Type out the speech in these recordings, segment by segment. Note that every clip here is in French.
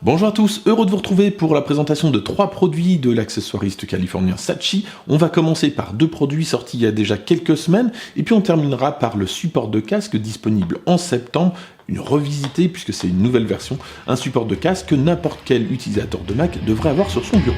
Bonjour à tous, heureux de vous retrouver pour la présentation de 3 produits de l'accessoiriste californien Saatchi. On va commencer par 2 produits sortis il y a déjà quelques semaines, et puis on terminera par le support de casque disponible en septembre, une revisité puisque c'est une nouvelle version, un support de casque que n'importe quel utilisateur de Mac devrait avoir sur son bureau.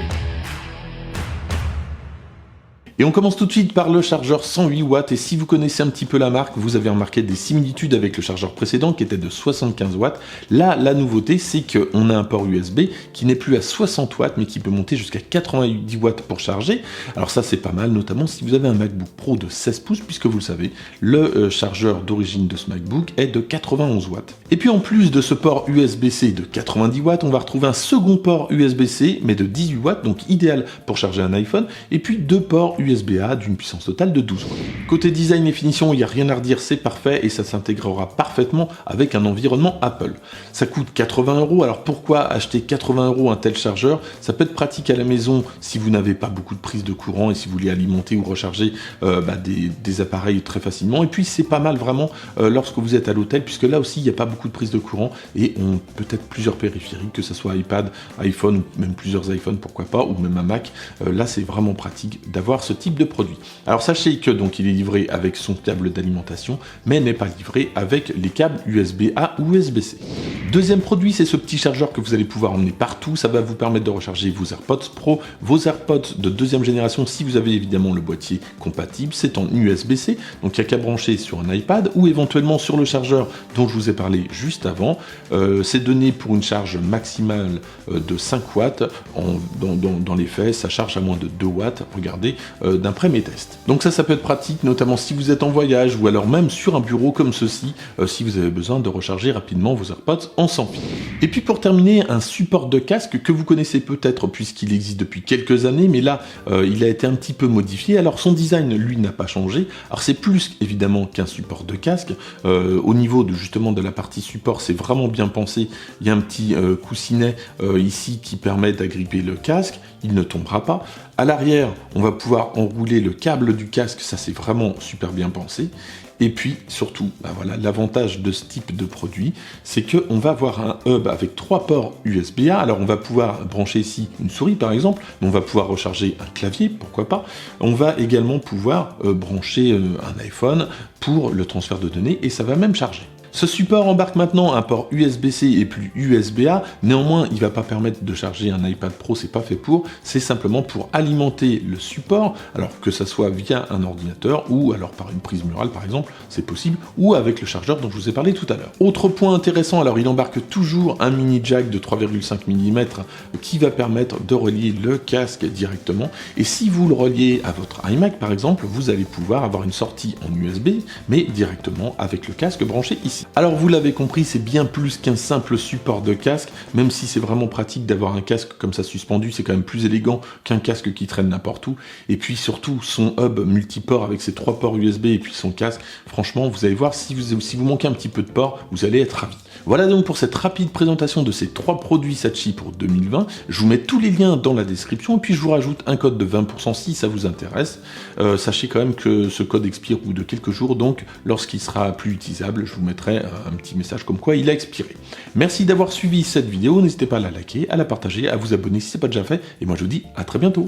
Et on commence tout de suite par le chargeur 108 watts, et si vous connaissez un petit peu la marque, vous avez remarqué des similitudes avec le chargeur précédent qui était de 75 watts. Là, la nouveauté, c'est qu'on a un port USB qui n'est plus à 60 watts, mais qui peut monter jusqu'à 90 watts pour charger. Alors ça, c'est pas mal, notamment si vous avez un MacBook Pro de 16 pouces, puisque vous le savez, le chargeur d'origine de ce MacBook est de 91 watts. Et puis en plus de ce port USB-C de 90 watts, on va retrouver un second port USB-C, mais de 18 watts, donc idéal pour charger un iPhone, et puis 2 ports USB-A d'une puissance totale de 12 watts. Côté design et finition, il n'y a rien à redire, c'est parfait et ça s'intégrera parfaitement avec un environnement Apple. Ça coûte 80 €, alors pourquoi acheter 80 € un tel chargeur? Ça peut être pratique à la maison si vous n'avez pas beaucoup de prise de courant et si vous voulez alimenter ou recharger des appareils très facilement. Et puis c'est pas mal vraiment lorsque vous êtes à l'hôtel, puisque là aussi il n'y a pas beaucoup de prise de courant et on peut-être plusieurs périphériques, que ce soit iPad, iPhone ou même plusieurs iPhones, pourquoi pas, ou même un Mac. Là c'est vraiment pratique d'avoir ce type de produit. Alors sachez que donc il est livré avec son câble d'alimentation, mais n'est pas livré avec les câbles USB-A ou USB-C. Deuxième produit, c'est ce petit chargeur que vous allez pouvoir emmener partout. Ça va vous permettre de recharger vos AirPods Pro, vos AirPods de deuxième génération si vous avez évidemment le boîtier compatible. C'est en USB-C, donc il n'y a qu'à brancher sur un iPad ou éventuellement sur le chargeur dont je vous ai parlé juste avant. C'est donné pour une charge maximale de 5 watts. Dans les faits, ça charge à moins de 2 watts. Regardez, d'après mes tests. Donc ça peut être pratique, notamment si vous êtes en voyage ou alors même sur un bureau comme ceci, si vous avez besoin de recharger rapidement vos AirPods en sans fil. Et puis pour terminer, un support de casque que vous connaissez peut-être puisqu'il existe depuis quelques années, mais là il a été un petit peu modifié. Alors son design, lui, n'a pas changé. Alors c'est plus évidemment qu'un support de casque. Au niveau justement de la partie support, c'est vraiment bien pensé. Il y a un petit coussinet ici qui permet d'agripper le casque. Il ne tombera pas. À l'arrière, on va pouvoir enrouler le câble du casque, ça c'est vraiment super bien pensé. Et puis surtout, voilà, l'avantage de ce type de produit, c'est qu'on va avoir un hub avec 3 ports USB-A. Alors on va pouvoir brancher ici une souris par exemple, mais on va pouvoir recharger un clavier, pourquoi pas. On va également pouvoir brancher un iPhone pour le transfert de données et ça va même charger. Ce support embarque maintenant un port USB-C et plus USB-A, néanmoins il ne va pas permettre de charger un iPad Pro, c'est pas fait pour, c'est simplement pour alimenter le support, alors que ça soit via un ordinateur ou alors par une prise murale par exemple, c'est possible, ou avec le chargeur dont je vous ai parlé tout à l'heure. Autre point intéressant, alors il embarque toujours un mini jack de 3,5 mm qui va permettre de relier le casque directement, et si vous le reliez à votre iMac par exemple, vous allez pouvoir avoir une sortie en USB, mais directement avec le casque branché ici. Alors vous l'avez compris, c'est bien plus qu'un simple support de casque, même si c'est vraiment pratique d'avoir un casque comme ça suspendu, c'est quand même plus élégant qu'un casque qui traîne n'importe où. Et puis surtout, son hub multiport avec ses 3 ports USB et puis son casque, franchement, vous allez voir, si vous manquez un petit peu de port, vous allez être ravis. Voilà donc pour cette rapide présentation de ces 3 produits Saatchi pour 2020. Je vous mets tous les liens dans la description et puis je vous rajoute un code de 20% si ça vous intéresse. Sachez quand même que ce code expire au bout de quelques jours, donc lorsqu'il sera plus utilisable, je vous mettrai un petit message comme quoi il a expiré. Merci d'avoir suivi cette vidéo, n'hésitez pas à la liker, à la partager, à vous abonner si ce n'est pas déjà fait, et moi je vous dis à très bientôt.